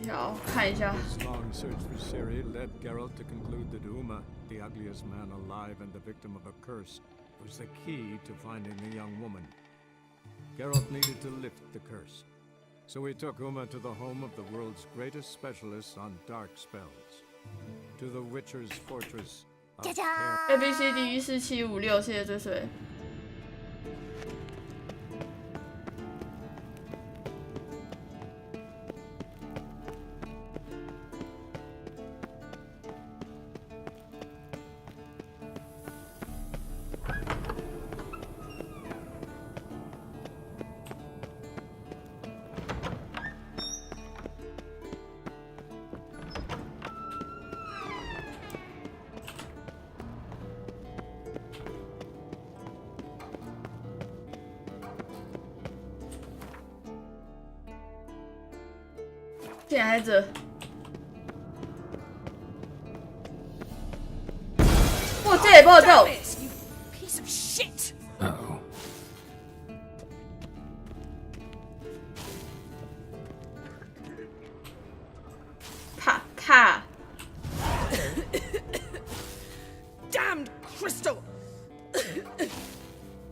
好，看一下。 This long search for Ciri led Geralt to conclude that Uma, the ugliest man alive and the victim of a curse, was the key to finding the young woman. Geralt needed to lift the curse, so he took Uma to the home of the world's greatest specialists on dark spells, to the Witcher's fortress of A B C D 14756，谢谢追随。竟然还这！哇，这也不好走。Piece of shit! Uh-oh. 啪啪！ Damned crystal!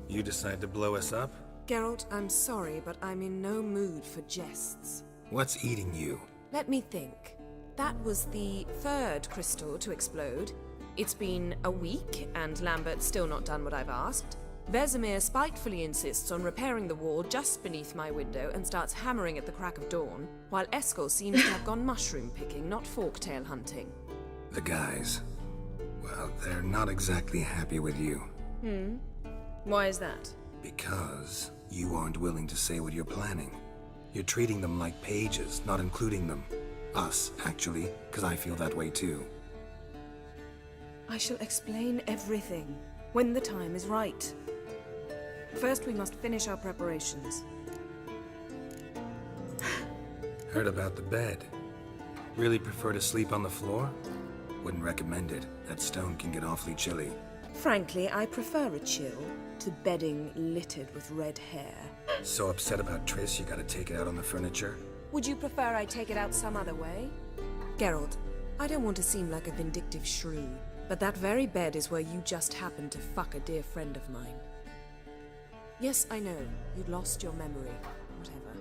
You decide to blow us up? Geralt, I'm sorry, but I'm in no mood for jests. What's eating you? Let me think. That was the third crystal to explode. It's been a week, and Lambert's still not done what I've asked. Vesemir spitefully insists on repairing the wall just beneath my window and starts hammering at the crack of dawn, while Eskel seems to have gone mushroom picking, not forktail hunting. The guys. Well, they're not exactly happy with you. Why is that? Because you aren't willing to say what you're planning. You're treating them like pages, not including them. Us, actually, because I feel that way too. I shall explain everything when the time is right. First, we must finish our preparations. Heard about the bed. Really prefer to sleep on the floor? Wouldn't recommend it. That stone can get awfully chilly. Frankly, I prefer a chill to bedding littered with red hair. So upset about Triss you gotta take it out on the furniture? Would you prefer I take it out some other way? Geralt, I don't want to seem like a vindictive shrew, but that very bed is where you just happened to fuck a dear friend of mine. Yes, I know, you'd lost your memory. Whatever.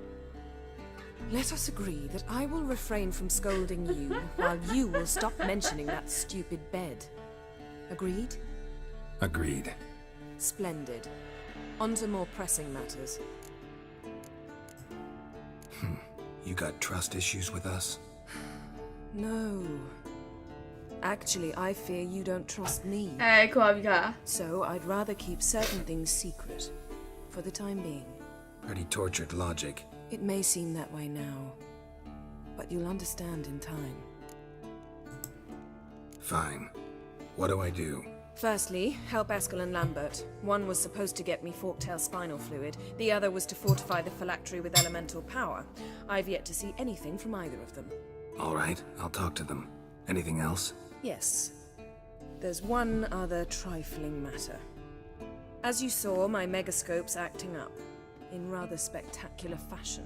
Let us agree that I will refrain from scolding you, while you will stop mentioning that stupid bed. Agreed? Agreed. Splendid. On to more pressing matters. You got trust issues with us? No. Actually, I fear you don't trust me. 哎，库阿比卡， So I'd rather keep certain things secret. For the time being. Pretty tortured logic. It may seem that way now. But you'll understand in time. Fine. What do I do? Firstly, help Eskel and Lambert. One was supposed to get me forktail spinal fluid. The other was to fortify the phylactery with elemental power. I've yet to see anything from either of them. All right, I'll talk to them. Anything else? Yes. There's one other trifling matter. As you saw, my megascope's acting up. In rather spectacular fashion.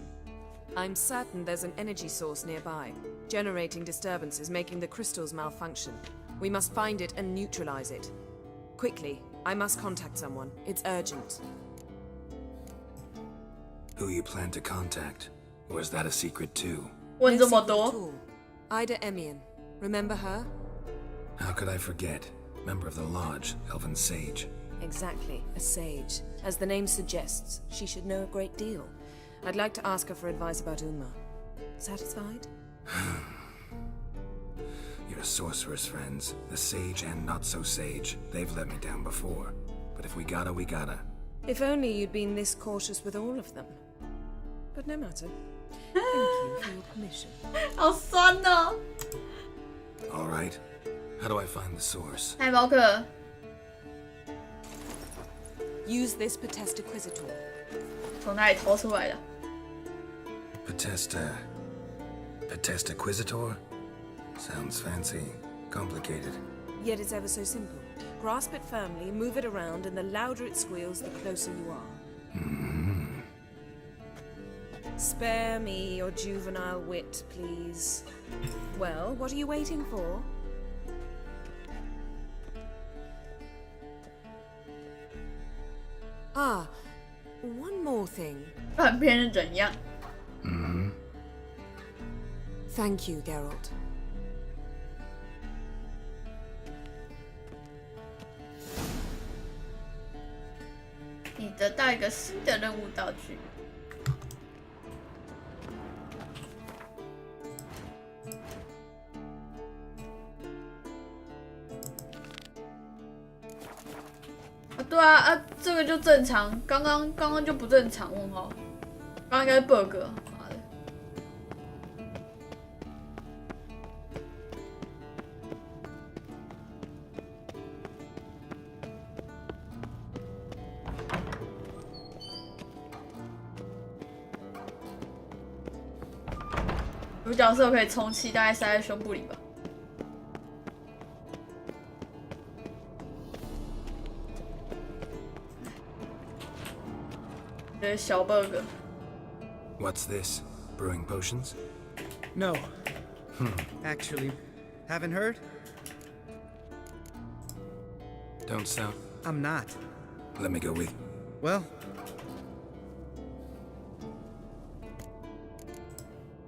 I'm certain there's an energy source nearby, generating disturbances, making the crystals malfunction. We must find it and neutralize it. Quickly, I must contact someone. It's urgent. Who you plan to contact? Or is that a secret too? 问 No 这么 secret 多 at，all. Ida Emian. Remember her? How could I forget? Member of the Lodge, Elven Sage. Exactly, a sage. As the name suggests, she should know a great deal. I'd like to ask her for advice about Uma. Satisfied? Your sorceress friends, the sage and not-so-sage, they've let me down before. But if we gotta, we gotta. If only you'd been this cautious with all of them. But no matter. Thank you for your permission. 好酸哦！ All right. How do I find the source? 海猫克， Use this Potestaquizitor. 从哪里偷出来的？ Potestaquizitor? Sounds fancy. Complicated. Yet it's ever so simple. Grasp it firmly, move it around, and the louder it squeals, the closer you are. Spare me your juvenile wit, please. Well, what are you waiting for? Ah, one more thing. 断片是怎样？ Thank you, Geralt. 你得到一个新的任务道具。啊，对啊，啊，这个就正常，刚刚就不正常，问号，刚刚应该是 bug， 妈的。有角色可以充气，大概塞在胸部里吧。这是小 bug。 What's this? Brewing potions? No. Actually, haven't heard? Don't sound... I'm not. Let me go with you. Well,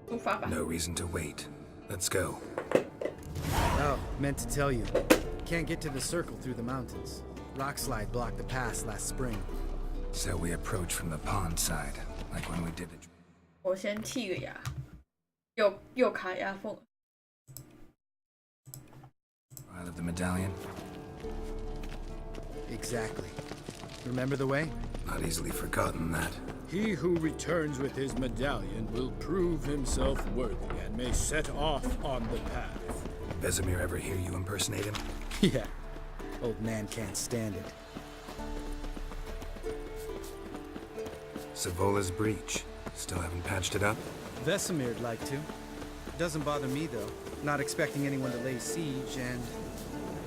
出发吧。 No reason to wait. Let's go. oh, meant to tell you. Can't get to the circle through the mountains. Rockslide blocked the pass last spring. So we approach from the pond side, like when we did the... 我先剔个牙，又卡牙缝。 Isle of the Medallion? Exactly. Remember the way? Not easily forgotten, that. He who returns with his medallion will prove himself worthy and may set off on the path. Vesemir ever hear you impersonate him? Yeah. Old man can't stand it. Savola's breach. Still haven't patched it up? Vesemir'd like to. Doesn't bother me, though. Not expecting anyone to lay siege, and...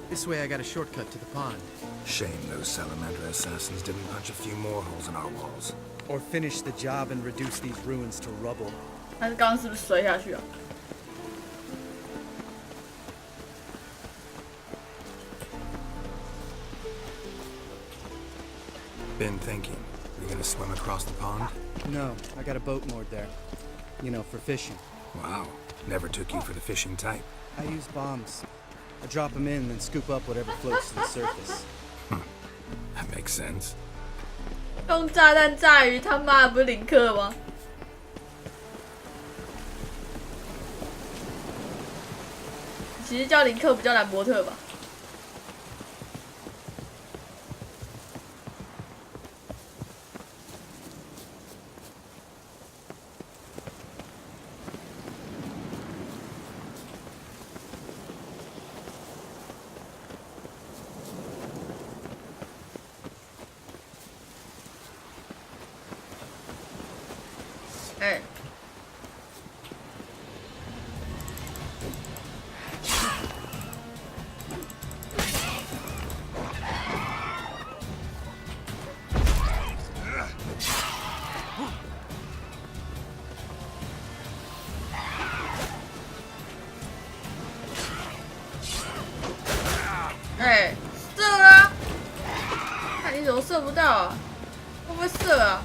this way I got a shortcut to the pond. Shame those Salamander assassins didn't punch a few more holes in our walls. Or finish the job and reduce these ruins to rubble. 但是刚刚是不是摔下去啊？ Been thinking. You gonna swim across the pond? No, I got a boat moored there. You know, for fishing. Wow. Never took you for the fishing type. I use bombs. I drop them in, then scoop up whatever floats to the surface. That makes sense. 用炸弹炸鱼，他妈的不是林克吗？其实叫林克不叫兰伯特吧？哎，哎，射啊！看你怎么射不到啊？会不会射啊？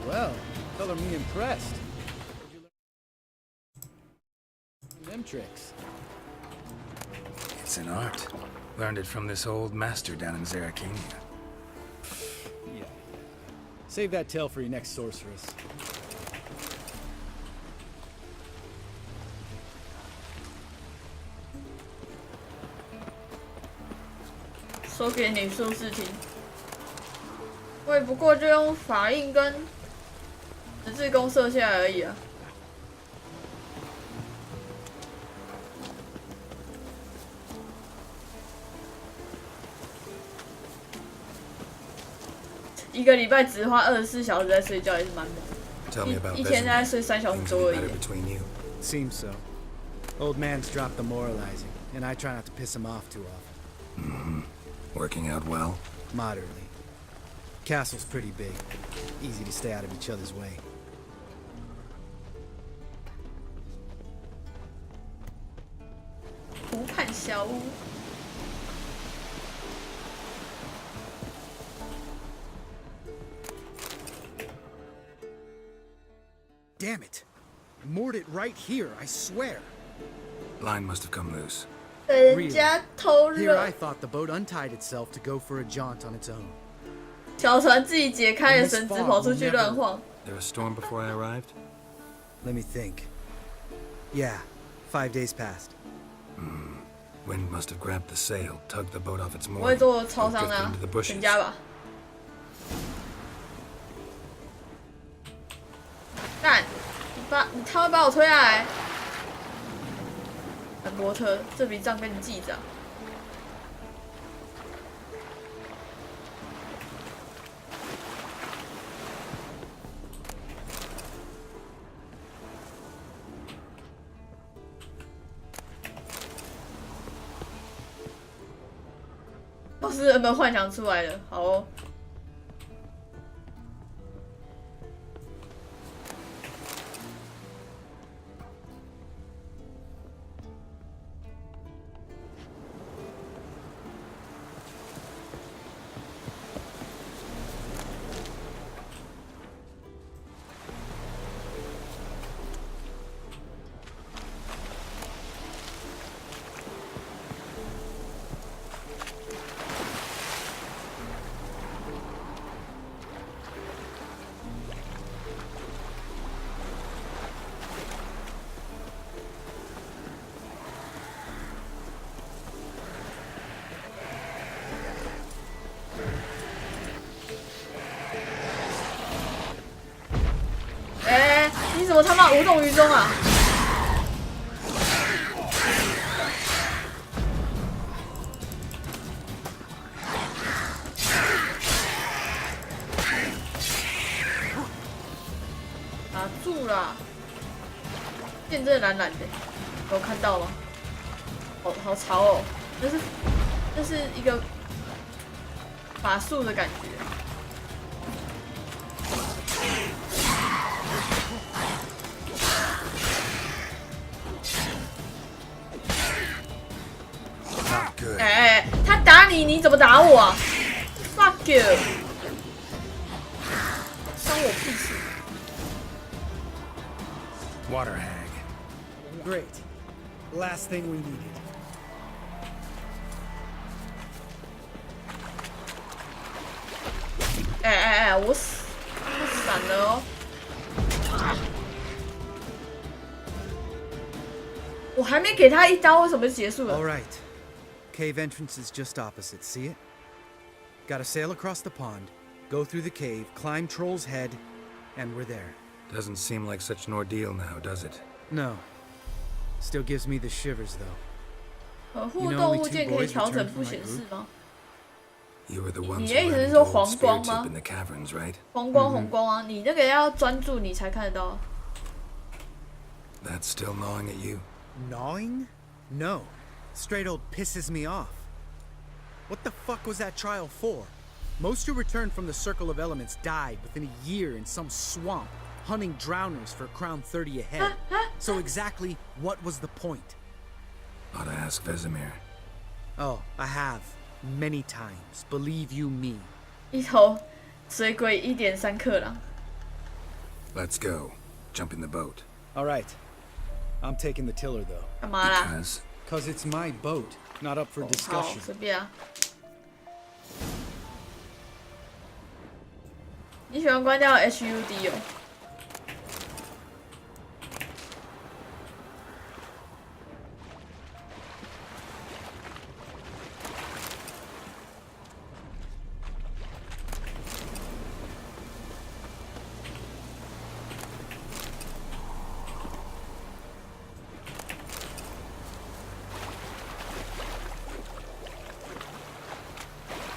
Well, color me impressed. Them tricks. It's an art. Learned it from this old master down in Zerrikania. Yeah. Save that tale for your next sorceress. 说给女术士听。我也不过就用法印跟十字弓射下来而已啊。一个礼拜只花24小时在睡觉，也是蛮猛。 Tell me about 一天大概睡3小时 Things 多 will 而 be 已 better。between you. Seems so. Old man's dropped the moralizing, and I try not to piss him off too often. Working out well? Moderately. Castle's pretty big. Easy to stay out of each other's way. 湖畔小屋。 Damn it! Moored it right here, I swear. Line must have come loose. 被人家偷 Here 了 I，thought the boat untied itself to go for a jaunt on its own. 小船自己解开了绳子，跑出去乱晃。 There a storm before I arrived? Let me think. Yeah, 5 days passed. Wind must have grabbed the sail, tugged the boat off its 我会 mooring, 做超 and 商的 drifted 啊 into the，全 bushes. 家吧。干，你他会把我推下来。兰伯特，这笔账跟你记着啊。都是人们幻想出来的，好哦。你怎么他妈无动于衷啊？打住啦！剑真的蓝蓝的，有看到吗？好潮哦！这是一个法术的感觉。 Good. 他打你，你怎么打我啊 ？Fuck you！ 关我屁事！ Water hag. Great. Last thing we needed. 我闪了哦！我还没给他一刀，为什么就结束了？ All right. Cave entrance is just opposite. See it? Gotta sail across the pond, go through the cave, climb Troll's Head, and we're there. Doesn't seem like such an ordeal now, does it? No. Still gives me the shivers, though. 互动物件可以调整不显示吗？ You were the ones 你 who 的意思 ran 是 into 说 old 黄光 Spear 吗 Tip in the caverns, right? 黄光红光啊，你那个要专注你才看得到。 That's still gnawing at you? Gnawing? No. Straight old pisses me off. What the fuck was that trial for? Most who returned from the Circle of Elements died within a year in some swamp, hunting drowners for a crown 30 a head. So exactly what was the point? Ought to ask Vesemir. Oh, I have. Many times. Believe you me. 一头水鬼1.3克朗。Let's go. Jump in the boat. All right. I'm taking the tiller, though. 干嘛啦？ Because Because it's my boat, not up for 好， discussion. 随便啊。你喜欢关掉 HUD 哦？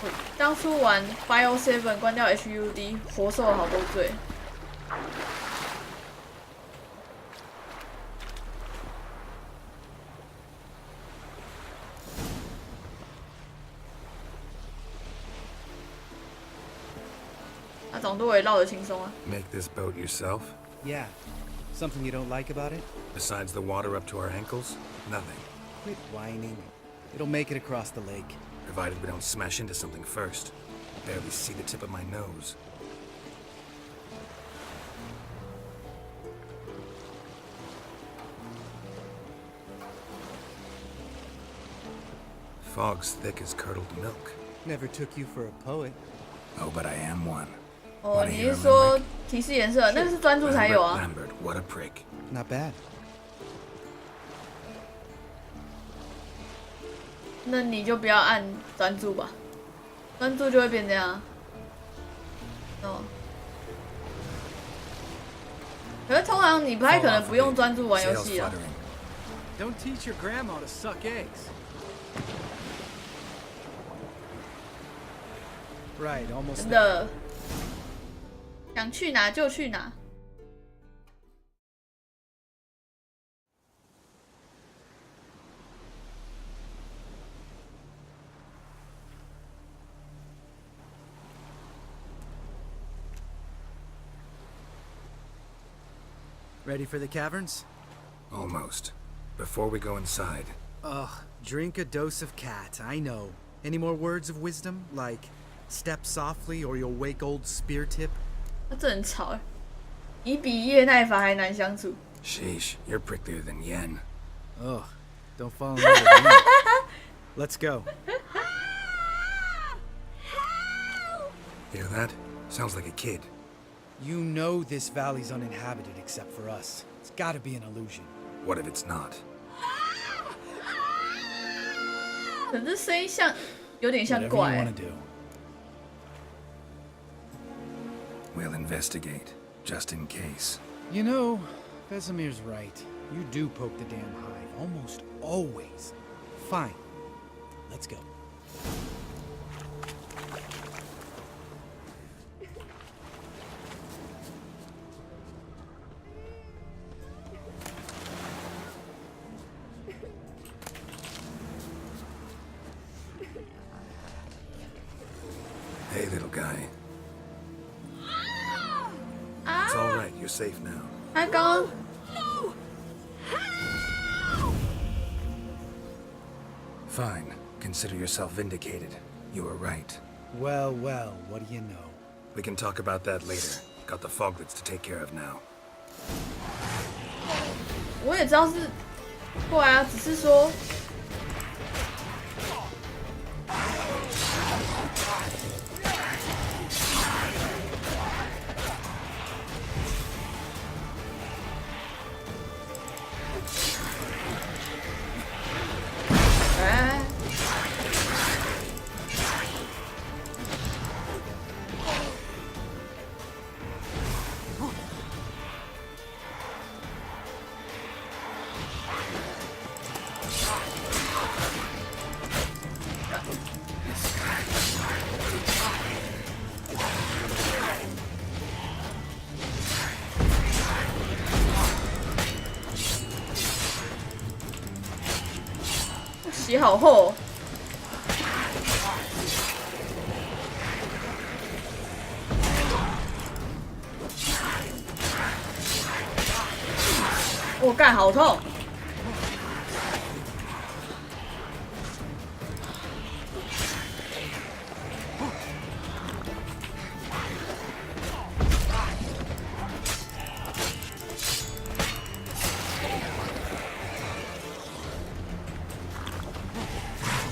我当初玩 Part4 关掉 HUD， 活受了好多罪。那总都围绕得轻松啊。 make this boat yourself? Yeah. Something you don't like about it? Besides the water up to our ankles? Nothing. Quit whining. It'll make it across the lake. Provided we don't smash into something first. Barely see the tip of my nose. Fog's thick as curdled milk. Never took you for a poet. Oh, but I am one. 哦，你是说提示颜色？那个是专注才有啊。 Lambert, what a prick. Not bad. 那你就不要按专注吧，专注就会变这样。哦。可是通常你不太可能不用专注玩游 Sails 戏啊。 fluttering. Don't teach your grandma to suck eggs. Right, almost 真 there. 的，想去哪就去哪。Ready for the caverns? Almost. Before we go inside, Ugh, drink a dose of cat, I know. Any more words of wisdom? Like, step softly or you'll wake old spear tip? 这很吵欸，你比叶奈法还难相处。 sheesh, you're pricklier than Yen. Ugh, don't fall in love with me. Let's go. Hear that? Sounds like a kid. You know this valley's uninhabited except for us. It's gotta be an illusion. What if it's not? 可是声音像，有点像 Whatever you 怪欸。 wanna do. We'll investigate, just in case. You know, Vesemir's right. You do poke the damn hive, almost always. Fine. Let's go. Hey, little guy. It's all right. You're safe now. 他刚刚 Fine. Consider yourself vindicated. You were right. Well, well, what do you know? We can talk about that later. Got the foglets to take care of now. 我也知道是怪啊，只是说哎，血好厚哦。我干，好痛！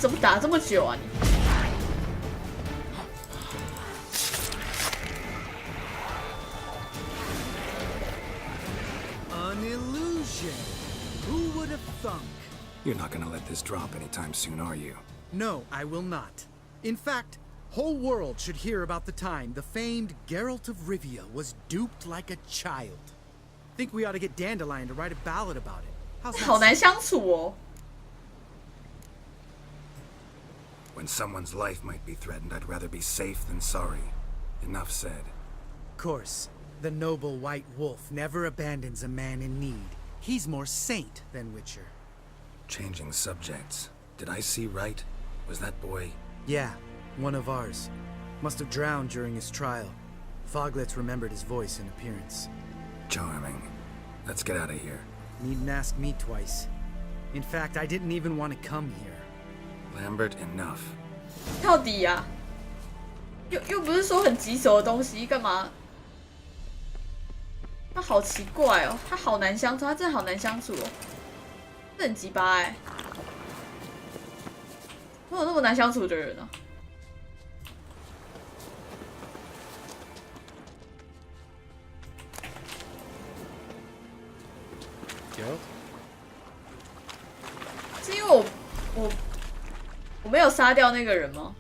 怎么打这么久啊你？ An illusion. Who would have thunk? You're not gonna let this drop anytime soon, are you? No, I will not. In fact, whole world should hear about the time the famed Geralt of Rivia was duped like a child. Think we ought to get Dandelion to write a ballad about it. How's 好 that? 难相处哦。 When someone's life might be threatened, I'd rather be safe than sorry. Enough said. Of course, the noble white wolf never abandons a man in need. He's more saint than Witcher. Changing subjects. Did I see right? Was that boy? Yeah, one of ours. Must have drowned during his trial. Foglets remembered his voice and appearance. Charming. Let's get out of here. Needn't ask me twice. In fact, I didn't even want to come here. Lambert, enough. 到底呀、又不是说很棘手的东西，干嘛？他好奇怪哦，他好难相处，他真的好难相处哦，这很鸡巴哎，怎么有那么难相处的人呢、是因为我没有杀掉那个人吗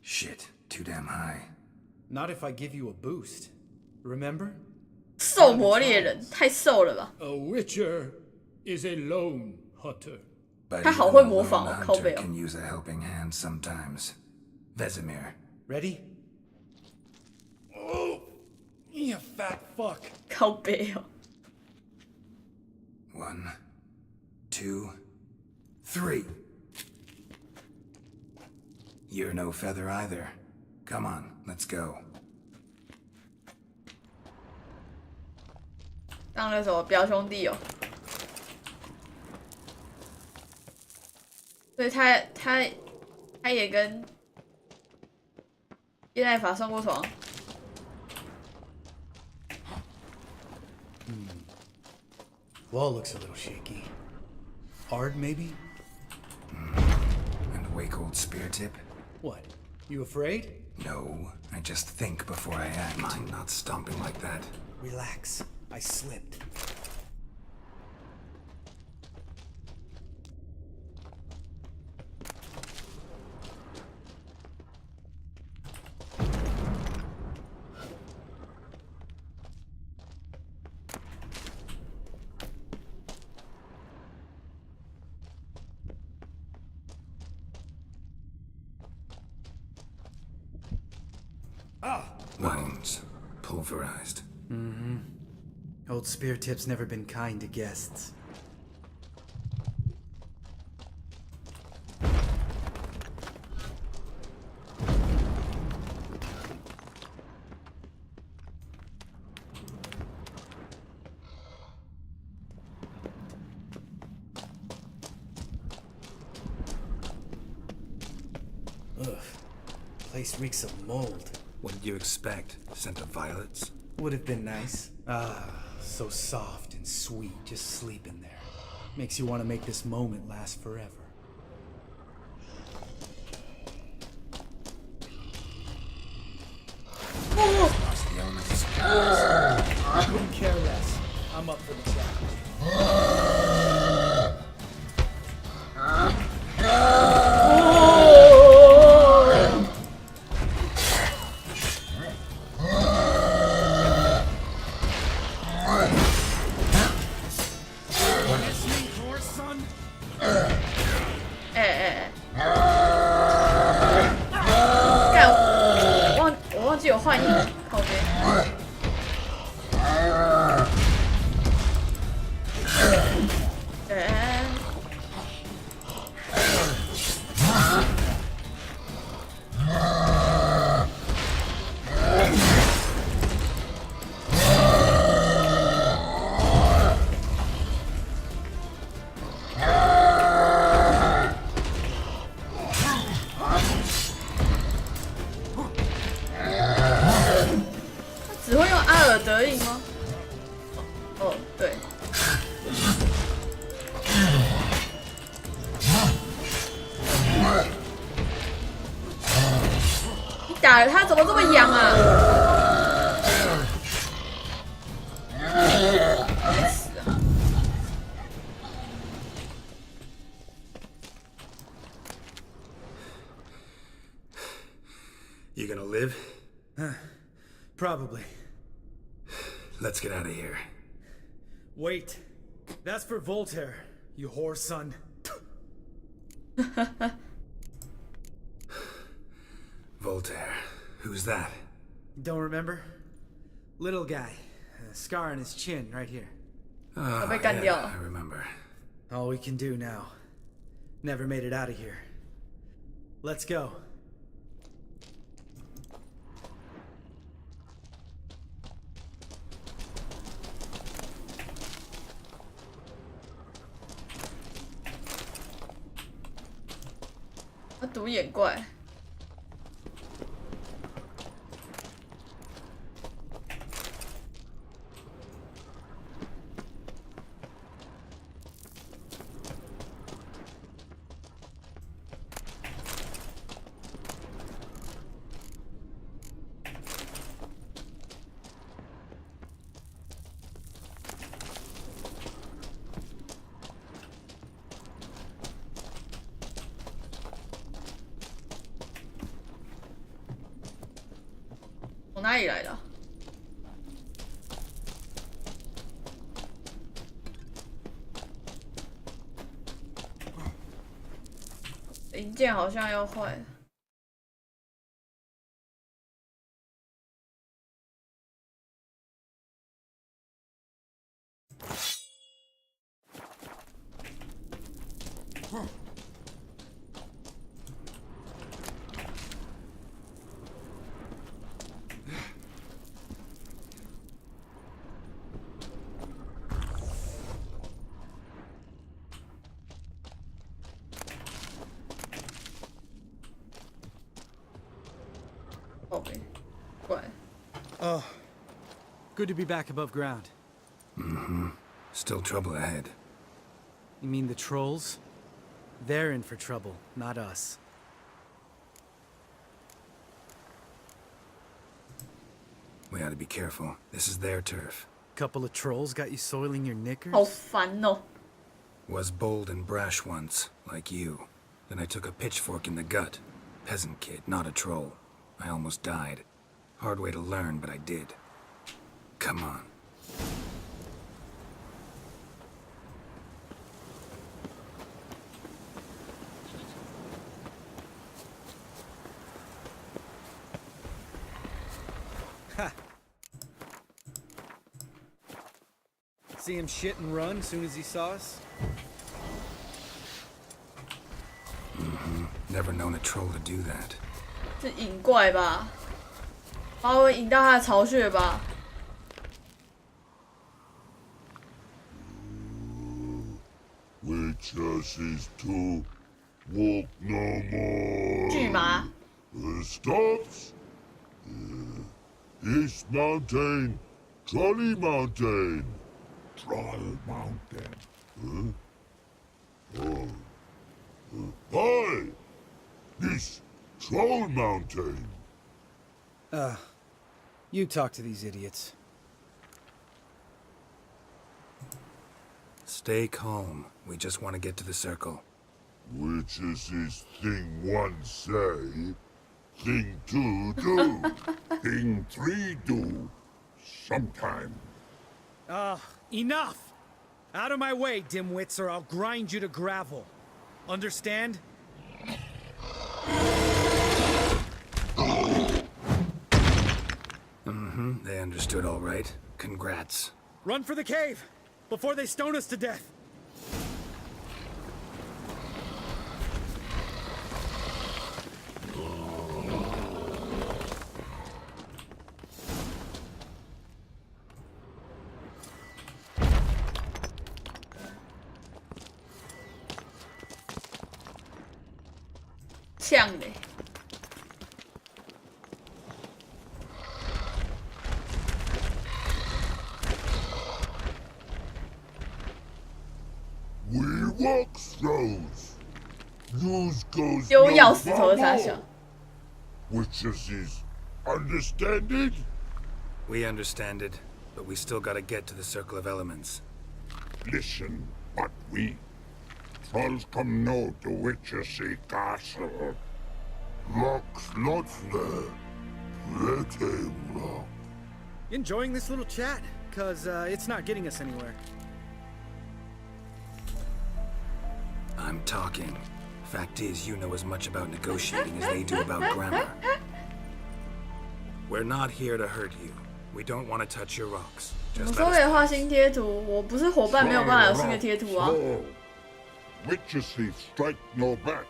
？Shit, too damn high. Not if I give you a boost. Remember? 兽魔猎人太瘦了吧？ A witcher is a lone hunter. But 他好 even 会 a 模仿 lone 哦，靠 hunter 背哦。 can use a helping hand sometimes. Vesemir. Ready? Oh, you fat fuck. 靠背哦。 1, 2, 3. You're no feather either. Come on, let's go. 当那什么表兄弟哦。所以他也跟叶奈法上过床。 Wall looks a little shaky. Hard, maybe? And wake old spear tip? What? You afraid? No, I just think before I act. Mind not stomping like that. Relax. I slipped. Wounds. Pulverized. Old Spear Tip's never been kind to guests. Ugh. Place reeks of mold. What did you expect? Scent of violets? Would have been nice. Ah, so soft and sweet, just sleeping there. Makes you want to make this moment last forever. Lost the elements. Couldn't care less. I'm up for the challenge. 假的？他怎么这么痒啊？死啊！ You gonna live? Probably. Let's get out of here. Wait. That's for Voltaire, you whore son. Voltaire. Who's that? Don't remember? Little guy. A scar on his chin right here. Oh,被干掉了。 I remember. All we can do now. Never made it out of here. Let's go. 他独眼怪。从哪里来的？零件好像要坏了。宝贝，怪。 Oh. Good to be back above ground. Still trouble ahead. You mean the trolls? They're in for trouble, not us. We ought to be careful. This is their turf. Couple of trolls got you soiling your knickers? 好烦哦！ Was bold and brash once, like you. Then I took a pitchfork in the gut. Peasant kid, not a troll. I almost died. Hard way to learn, but I did. Come on. Ha! See him shit and run as soon as he saw us? Never known a troll to do that. 是引怪吧？把我引到他的巢穴吧。 Witches is to walk no more. 巨麻， Stops. East Mountain, Trolley Mountain. Troll Mountain. Hi! This Troll Mountain. You talk to these idiots. Stay calm. We just want to get to the circle. Witches is thing one say, thing two do, thing three do. Sometime. Enough! Out of my way, dimwits, or I'll grind you to gravel. Understand? They understood all right. Congrats. Run for the cave! Before they stone us to death!呛的。 We walk throws. Use goes 丢钥匙头的傻小。 Witches is Understand it? We understand it, but we still gotta get to the Circle of Elements. Listen, but we. Trolls come no to Witchersea Castle. Rocks lots there. Pretty rock. Enjoying this little chat? Cause it's not getting us anywhere. I'm talking. Fact is, you know as much about negotiating as they do about grammar. We're not here to hurt you. We don't want to touch your rocks. 我 Just 说 let 可以 us... 画新贴图，我不是伙伴，没有办法有新的贴图啊。 Witchersea strike no back.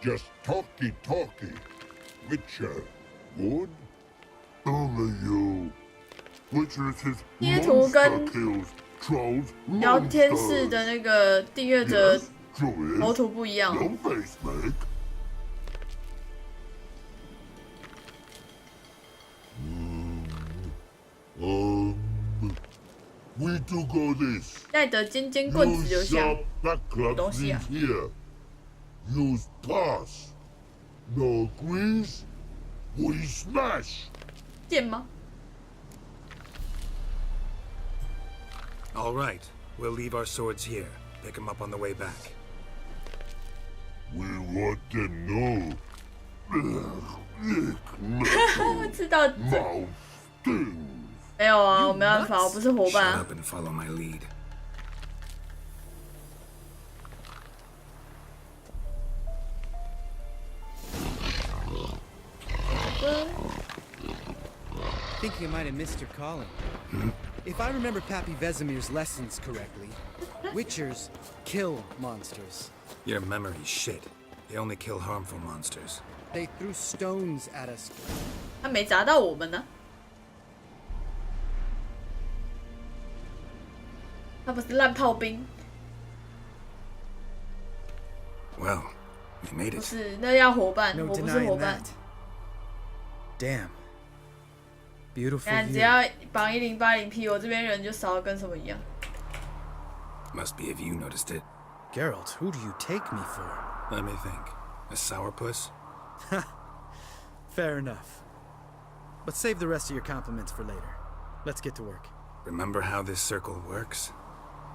Just talky. Witcher, good? Only you. Witchersea 贴图 monster 跟 kills trolls 聊天室的那个订阅者 Druids 头图不一样。 no face make. We do go this. 带的尖尖棍子留 Use 下 sharp。backlash 东西啊。 here. Use pass. No agrees. We smash. 剑吗？ All right. We'll leave our swords here. Pick them up on the way back. We want to know. 知道 Mouth stings. 没有啊，我没办法，我不是伙 Shut 伴啊。 up and follow my lead. Think you might have missed your calling. If I remember Pappy Vesemir's lessons correctly, Witchers kill monsters. Your memory's shit. They only kill harmful monsters. They threw stones at us. 他没砸到我们呢。他不是烂炮兵， Well, we made 不 it. 是，那要伙伴， No 我不是伙 denying 伴 that.。Damn. Beautiful 看，只 view. 要绑1080P，我这边人就少的跟什么一样。 Must be if you noticed it. Geralt, who do you take me for? Let me think. A sourpuss? Fair enough. But save the rest of your compliments for later. Let's get to work. Remember how this circle works?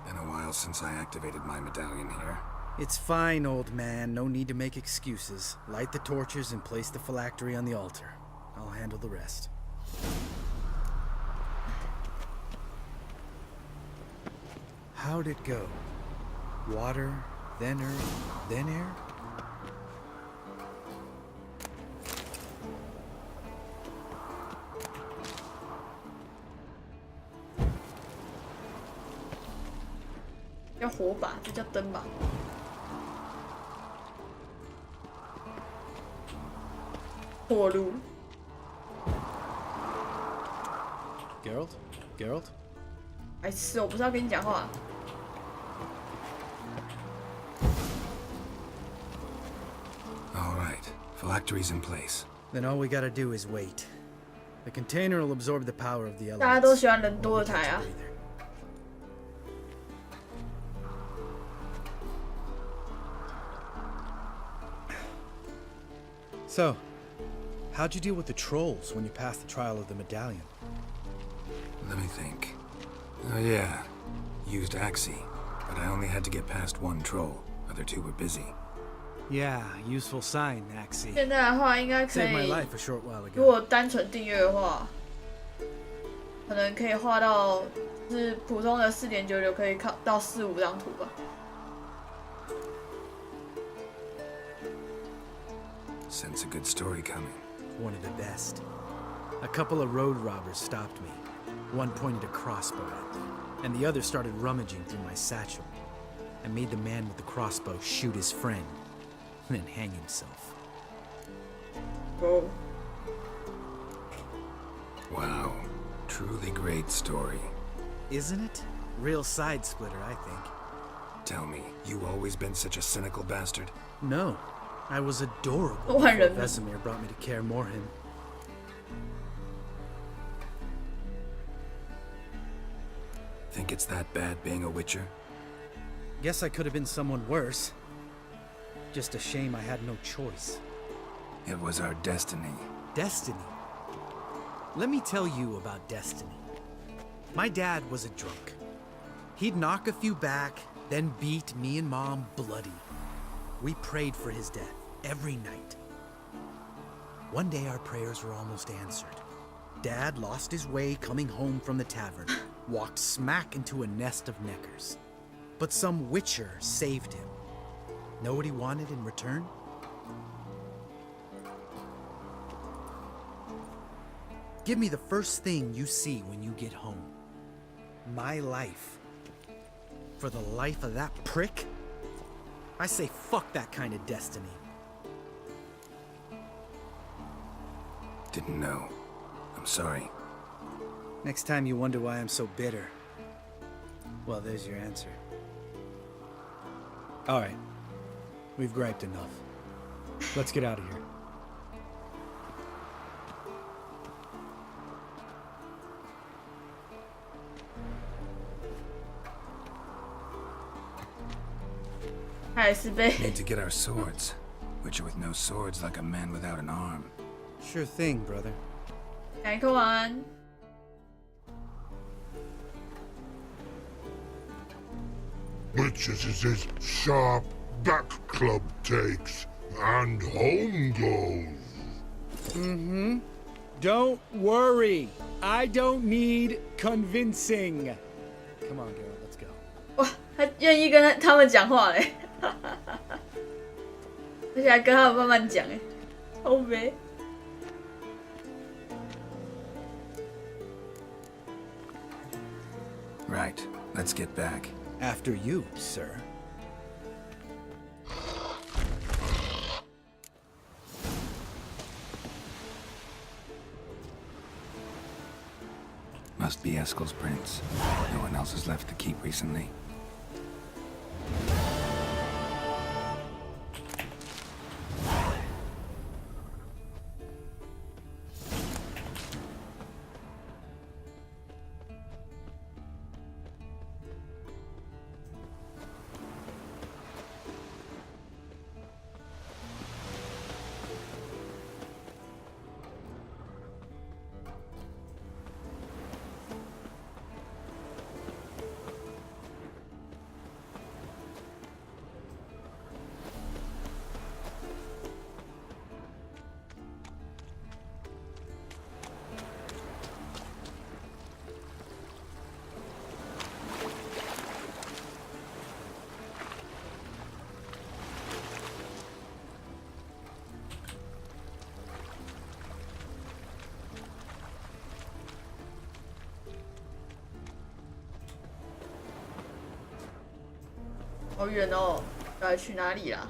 Been a while since I activated my medallion here. It's fine, old man. No need to make excuses. Light the torches and place the phylactery on the altar. I'll handle the rest. How'd it go? Water, then earth, then air? “叫火把，这叫灯吧。火炉。 Geralt? Geralt? 白痴，我不是要跟你讲话。 All right. Phylactery's in place. Then all we gotta do is wait. The container will absorb the power of the 大家都 elements. 喜欢人多的台啊。 So, how'd you deal with the trolls when you passed the trial of the medallion? Let me think. Oh, yeah. Used Axie. But I only had to get past one troll. Other two were busy. Yeah, useful sign, Axie. 现在的话应该可 Saved my 以， life a short while 如 ago. 果单纯订阅的话，可能可以画到，就是普通的4.99可以靠到4-5张图吧。 Sense a good story coming. One of the best. A couple of road robbers stopped me. One pointed a crossbow at me, and the other started rummaging through my satchel. I made the man with the crossbow shoot his friend, and then hang himself. 哦， Wow. Truly great story. Isn't it? Real side splitter, I think. Tell me, you always been such a cynical bastard? No, I was adorable 都换人 before 了。 Vesemir brought me to care more him. Think it's that bad being a Witcher? Guess I could have been someone worse. Just a shame I had no choice. It was our destiny. Destiny? Let me tell you about destiny. My dad was a drunk. He'd knock a few back, then beat me and Mom bloody. We prayed for his death every night. One day our prayers were almost answered. Dad lost his way coming home from the tavern, walked smack into a nest of neckers. But some witcher saved him. Know what he wanted in return? Give me the first thing you see when you get home. My life. For the life of that prick? I say fuck that kind of destiny. Didn't know. I'm sorry. Next time you wonder why I'm so bitter, well, there's your answer. All right. We've griped enough. Let's get out of here. Need to get our swords. Witcher with no swords like a man without an arm. Sure thing, brother. 赶快玩。 Witches is his sharp back club takes, and home goes. Don't worry. I don't need convincing. Come on, Geralt, let's go. 哇，他愿意跟他们讲话嘞，而且还跟他们慢慢讲哎，好美。 Right. Let's get back. After you, sir. Must be Eskel's prints. No one else has left the keep recently.好远哦，到底去哪里啦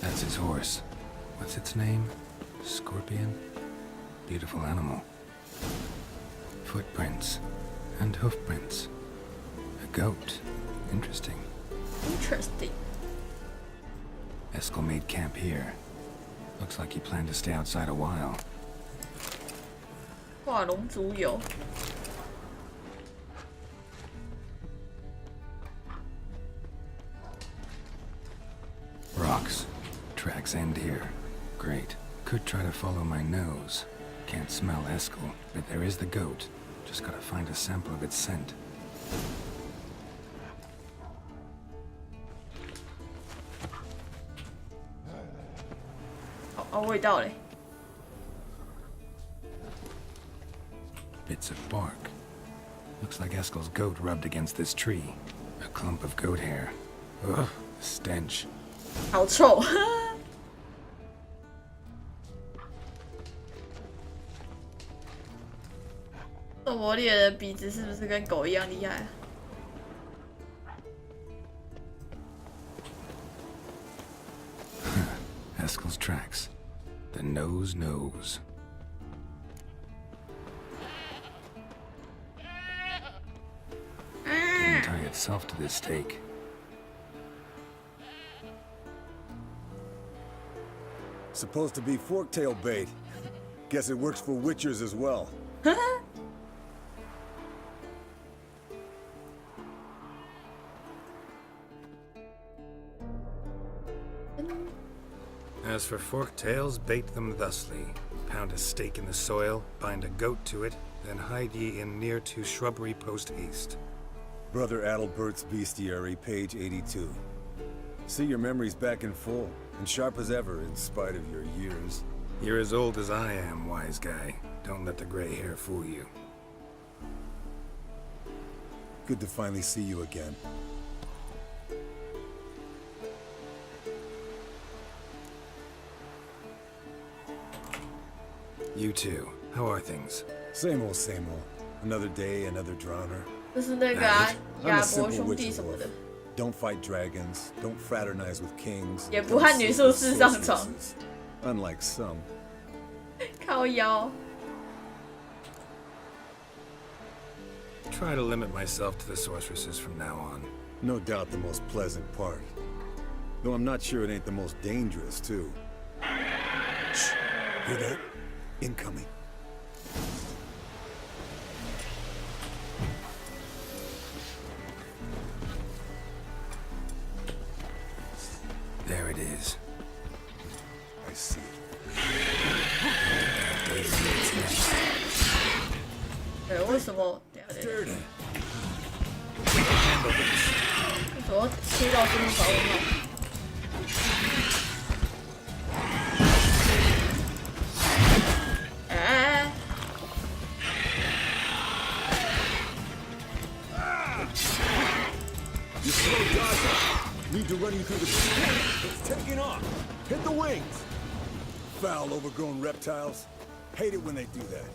？That's his horse. What's its name? Scorpion? Beautiful animal. Footprints. And hoofprints. A goat. Interesting. Interesting. Eskel made camp here. Looks like he planned to stay outside a while. 画龙族游。 Rocks. Tracks end here. Great. Could try to follow my nose. Can't smell Eskel, but there is the goat. Just gotta find a sample of its scent. 好味道嘞。 Bits of bark. Looks like Eskel's goat rubbed against this tree. A clump of goat hair. Ugh, stench. 好臭。恶魔猎人的鼻子是不是跟狗一样厉害啊？ Eskel's tracks. The nose knows. Didn't tie itself to this stake. Supposed to be forktail bait. Guess it works for witchers as well. As for forktails, bait them thusly. Pound a stake in the soil, bind a goat to it, then hide ye in near to shrubbery post haste. Brother Adalbert's Bestiary, page 82. See your memories back in full, and sharp as ever in spite of your years. You're as old as I am, wise guy. Don't let the gray hair fool you. Good to finally see you again. You too. How are things? Same old, same old. Another day, another drowner. 就是那个啊， I'm 亚 a 伯 simple 兄弟 witcher 什么的 wolf.，Don't fight dragons, don't fraternize with kings. 也不和女术士上床， Unlike some. 靠腰。 Try to limit myself to the sorceresses from now on. No doubt the most pleasant part. Though I'm not sure it ain't the most dangerous, too. Shh. Hear that? Incoming. There it is. I see. 对，为什么？等一下等一下为什么切到这边保护帽？哎， You slow dodge. Need to run you through the... It's taking off. Hit the wings. Foul, overgrown reptiles. Hate it when they do that.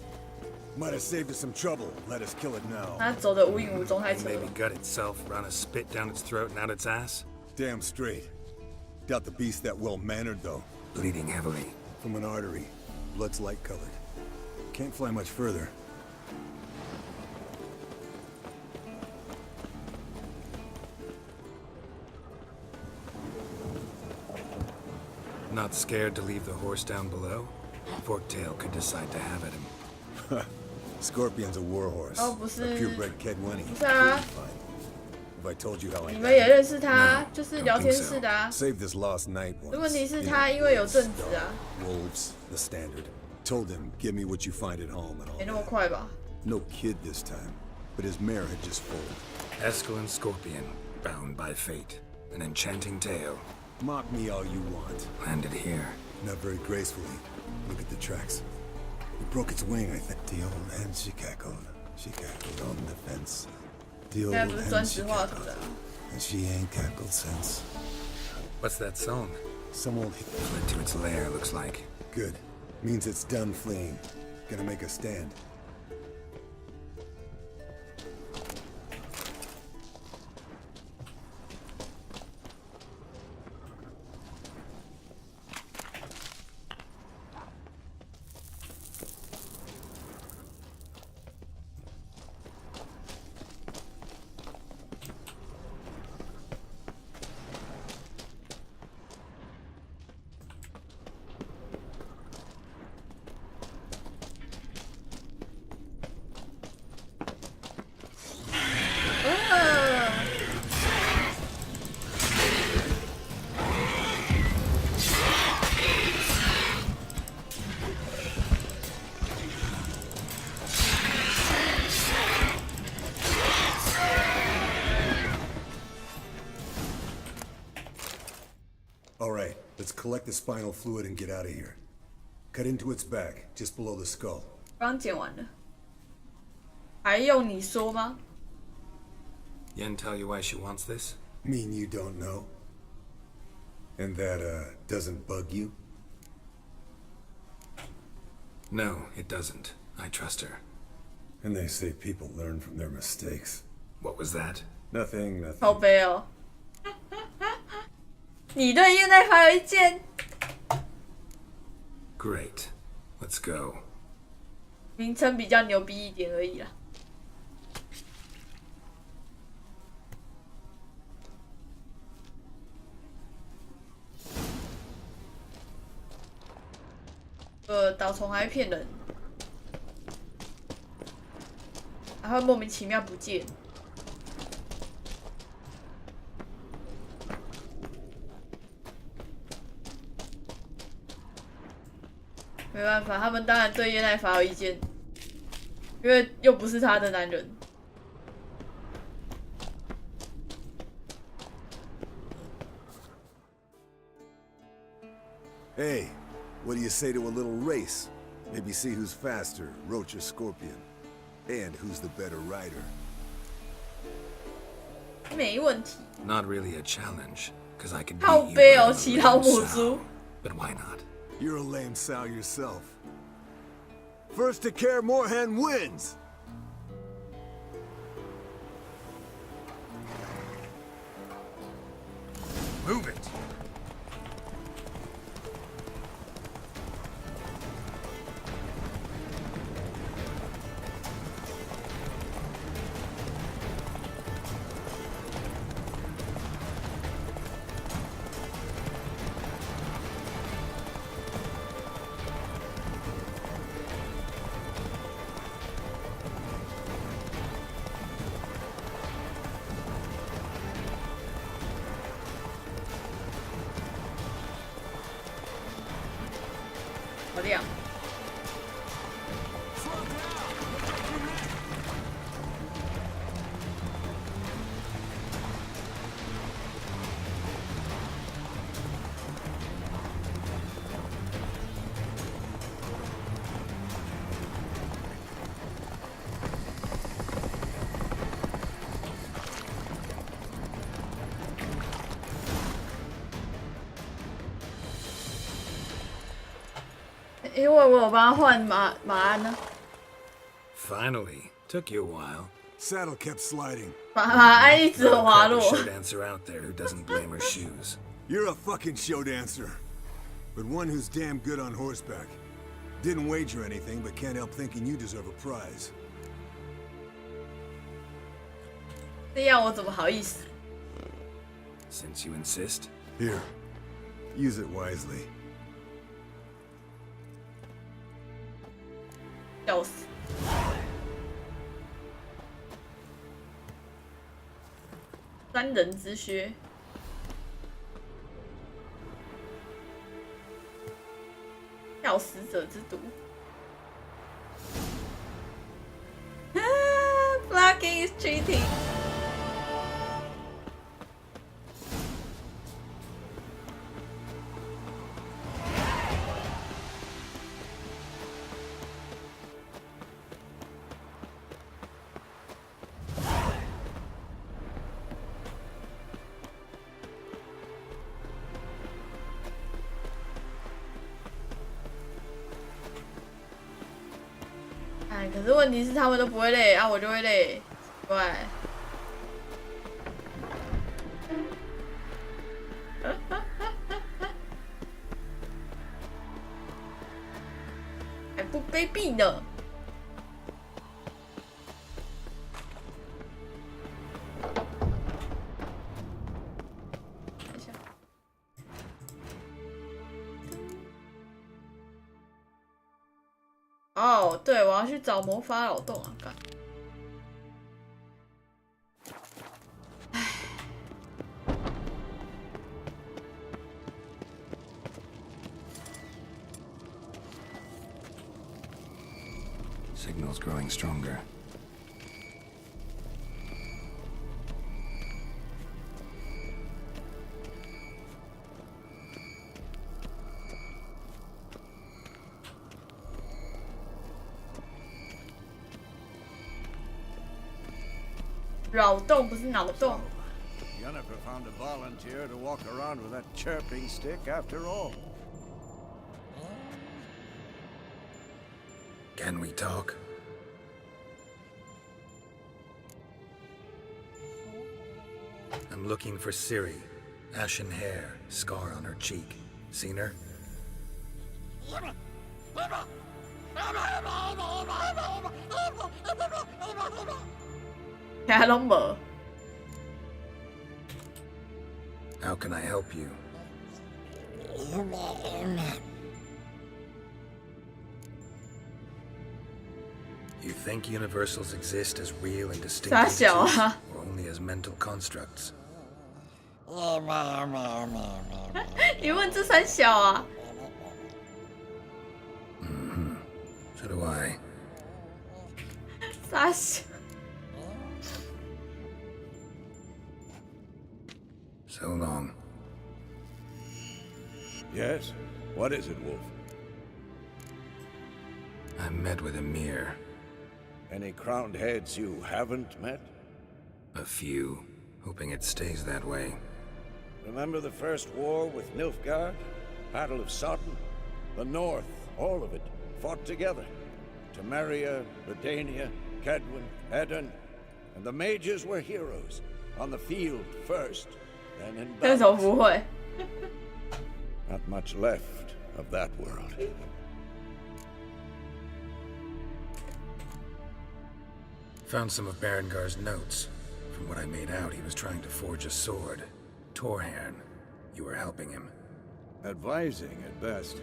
Might have saved us some trouble. Let us kill it now. 他走的无影无踪，太扯 Maybe 了。 gut itself, run a spit down its throat and out its ass? Damn straight. Doubt the beast that well-mannered, though. Bleeding heavily. From an artery. Blood's light-colored. Can't fly much further. Not scared to leave the horse down below? Forktail could decide to have at him. Scorpion's a warhorse. Oh, 不是。 A purebred Kedwenny. 不是啊， If I told you how I 你们也 died, 认识他，就是聊天室的啊。 saved this lost night once. 问题是 You 他 know, 因为有正职啊， wolves, the standard. Told him, give me what you find at home and 没 all 那么 that. 快吧？ No kid this time, but his mare had just foaled. Eskel and Scorpion, bound by fate. An enchanting tale. Mock me all you want. Landed here. Not very gracefully. Look at the tracks. It broke its wing, I think. The old hen, she cackled. She cackled on the fence. The 应 old 该不是专 hen, she 职画图 cackled. 的啊。 And she ain't cackled since. What's that song? Some old... Fled to its lair, looks like. Good. Means it's done fleeing. Gonna make a stand. All right, let's collect the spinal fluid and get out of here. Cut into its back, just below the skull. 刚剪完了，还用你说吗？ Yen tell you why she wants this? Mean you don't know? And that, doesn't bug you? No, it doesn't. I trust her. And they say people learn from their mistakes. What was that? Nothing, nothing. 好悲哦。你对燕奈发有意见？ Great. Let's go. 名称比较牛逼一点而已啦。导虫还会骗人，还会莫名其妙不见。没办法，他们当然对燕奈发有意见，因为又不是他的男人。Hey, what do you say to a little race? Maybe see who's faster, Roach or Scorpion. And who's the better rider. 没问题。 Not really a challenge, because I could 靠 beat you 背 by 哦， a 骑 lame 老母 sow. 猪。 But why not? You're a lame sow yourself. First to Kaer Morhen wins! Move it! hào đi ạ. Finally, took you a while. Saddle kept sliding. 马鞍一直滑落。 Show dancer out there who doesn't blame her shoes. You're a fucking show dancer, but one who's damn good on horseback. Didn't wager anything, but can't help thinking you deserve a prize. 这样我怎么好意思？ Since you insist. Here, use it wisely. 笑死！三人之靴，吊死者之毒。Blocking is cheating. 哎，可是问题是他们都不会累啊，我就会累，奇怪。还不卑鄙呢！看一下。哦，对，我要去找魔法老洞啊！干。Signal's growing stronger. Jennifer found a volunteer to walk around with that chirping stick after all. Can we talk? I'm looking for Ciri. Ashen hair, scar on her cheek. Seen her? How can I help you? You think universals exist as real and distinct entities, or only as mental constructs? 你问这三小啊？ So do I. 傻小。 So long. Yes? What is it, Wolf? I met with Emir. Any crowned heads you haven't met? A few. Hoping it stays that way. Remember the first war with Nilfgaard? Battle of Sodden? The North, all of it, fought together. Temeria, Redania, Kedwin, Edirn, and the mages were heroes. On the field first, then in 这首 battle. 不会。 Not much left of that world. Found some of Berengar's notes. From what I made out, he was trying to forge a sword. Torhairn. You were helping him. Advising at best.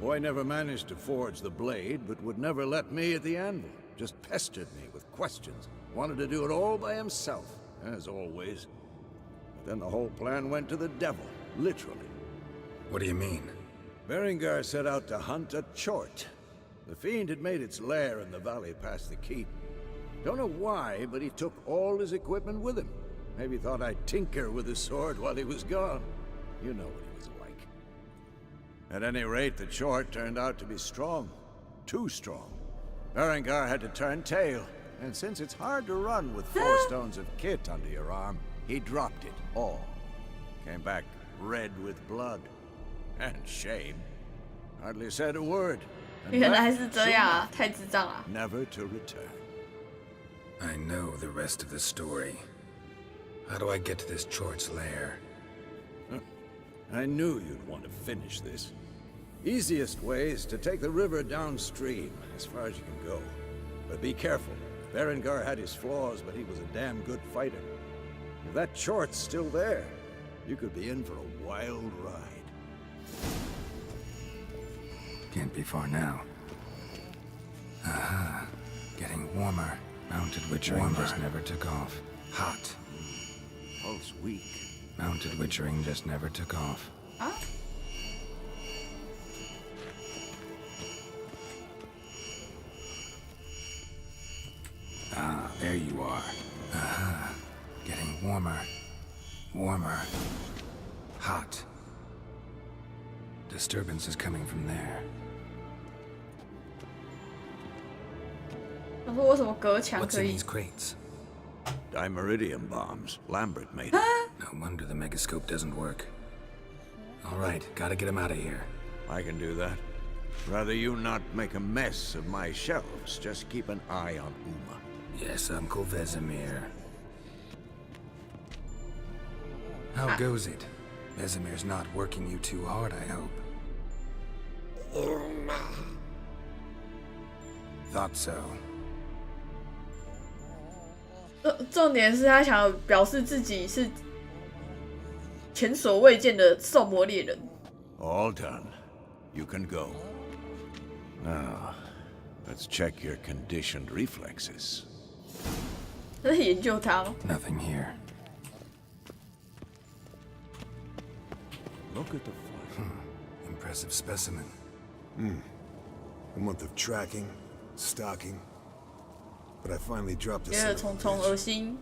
Boy never managed to forge the blade, but would never let me at the anvil. Just pestered me with questions. Wanted to do it all by himself, as always. But then the whole plan went to the devil, literally. What do you mean? Berengar set out to hunt a chort. The fiend had made its lair in the valley past the keep. Don't know why, but he took all his equipment with him. Maybe thought I'd tinker with his sword while he was gone. You know what he was like. At any rate, the chort turned out to be strong. Too strong. Berengar had to turn tail, and since it's hard to run with 4 stones of kit under your arm, he dropped it all. Came back red with blood. And shame. Hardly said a word. And 原来 left 是这样啊，太智障了。 never to return. I know the rest of the story. How do I get to this Chort's lair? I knew you'd want to finish this. Easiest way is to take the river downstream, as far as you can go. But be careful. Berengar had his flaws, but he was a damn good fighter. If that Chort's still there, you could be in for a wild ride. Can't be far now. Aha. Getting warmer. Mounted Witchering just never took off. Hot. Pulse weak. Mounted Witchering just never took off. 啊？ Ah, there you are. Aha. Getting warmer. Warmer. Hot. Disturbance is coming from there. 他说为什么隔墙 What's 可 in 以 these？ crates? Dimeridium bombs. Lambert made them. No wonder the megascope doesn't work. All right, gotta get him out of here. I can do that. Rather you not make a mess of my shelves. Just keep an eye on Uma. Yes, Uncle Vesemir. How goes it? Vesemir's not working you too hard, I hope. Thought so. 重点是他想要表示自己是前所未见的兽魔猎人。 All done. You can go. Now, let's check your conditioned reflexes. 他在研究他哦。 Nothing here. Look at the flight. Impressive specimen. A month of tracking, stalking. But I finally dropped a 觉得虫虫恶心。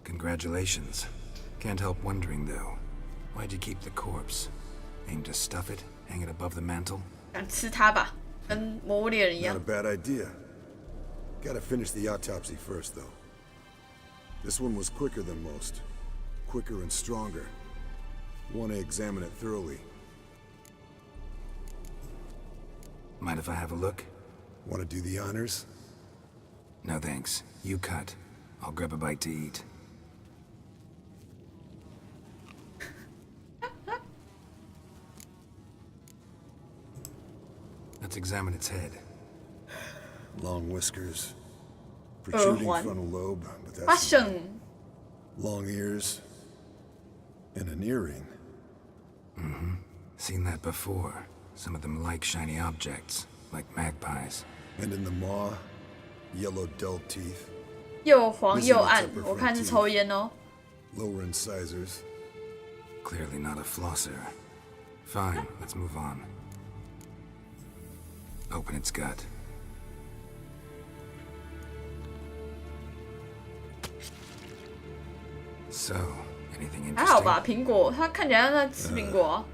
Congratulations. Can't help wondering, though. Why'd you keep the corpse? Aim to stuff it? Hang it above the mantle? 想吃它吧，跟魔物猎人一 Not 样 a。bad idea. Gotta finish the autopsy first, though. This one was quicker than most. Quicker and stronger. Want to examine it thoroughly. Mind if I have a look? Want to do the honors? No thanks. You cut. I'll grab a bite to eat. Let's examine its head. Long whiskers, protruding frontal lobe, but that's 发生 long ears, and an earring. Seen that before. Some of them like shiny objects, like magpies. And in the maw, yellow dull teeth, 又黄又暗，我看是抽烟哦。 lower incisors. Clearly not a flosser. Fine, let's move on. Open its gut. So, anything 还好 interesting? 吧，苹果，它看起来像在吃苹果啊。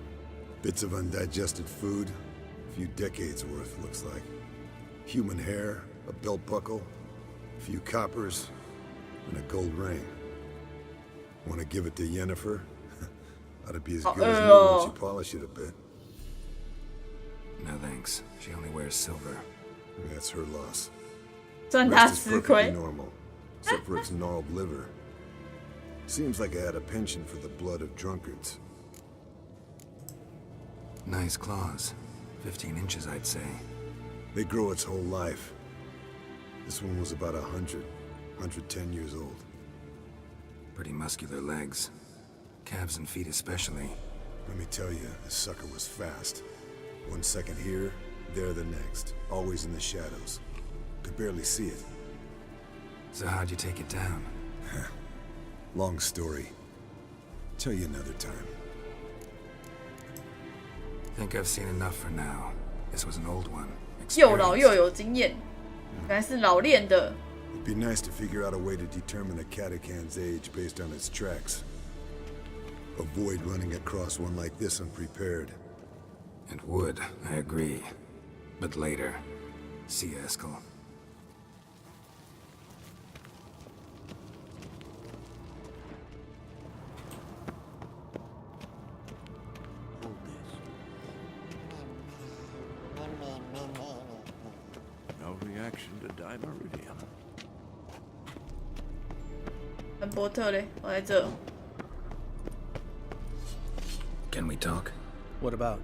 Bits of undigested food, a few decades worth, looks like. Human hair, a belt buckle, a few coppers, and a gold ring. Want to give it to Yennefer? Ought to be as good as new once you polish it a bit. No thanks. She only wears silver. That's her loss. 赚他 Rest is 吃 perfectly 亏。 normal, except for its gnarled liver. Seems like I had a penchant for the blood of drunkards. Nice claws. 15 inches, I'd say. They grow its whole life. This one was about 110 years old. Pretty muscular legs. Calves and feet especially. Let me tell you, this sucker was fast. 1 second here, there the next. Always in the shadows. Could barely see it. So how'd you take it down? Long story. Tell you another time. Think I've seen enough for now. This was an old one. 又老 Experienced. 又有经验，原来是老练的。 It'd be nice to figure out a way to determine a catacan's age based on its tracks. Avoid running across one like this unprepared. It would, I agree. But later. See you, Eskel. No reaction to dimeridium. 兰伯特嘞，我在这。 Can we talk? What about?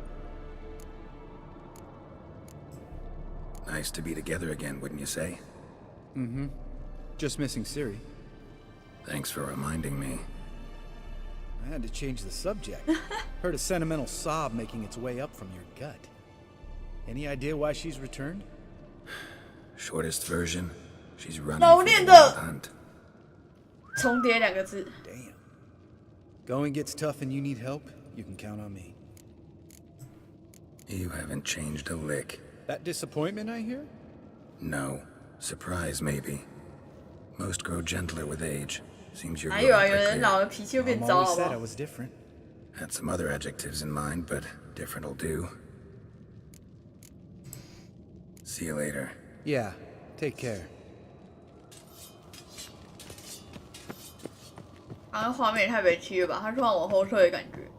Nice to be together again, wouldn't you say? Just missing Siri. Thanks for reminding me. I had to change the subject. Heard a sentimental sob making its way up from your gut. Any idea why she's returned? Shortest version, she's running 老 for the 练 wild 的 hunt. 重叠2个字。 Damn. Going gets tough and you need help, you can count on me. You haven't changed a lick. That disappointment I hear? No. Surprise, maybe. Most grow gentler with age. Seems you're 哪有啊？ growing 有人 quicker. 老了脾气会变 Mom 糟， always 好不 said 好 I？was different. Had some other adjectives in mind, but different'll do. See you later. Yeah, take care. 好像画面也太委屈了吧？他突然往后退的感觉。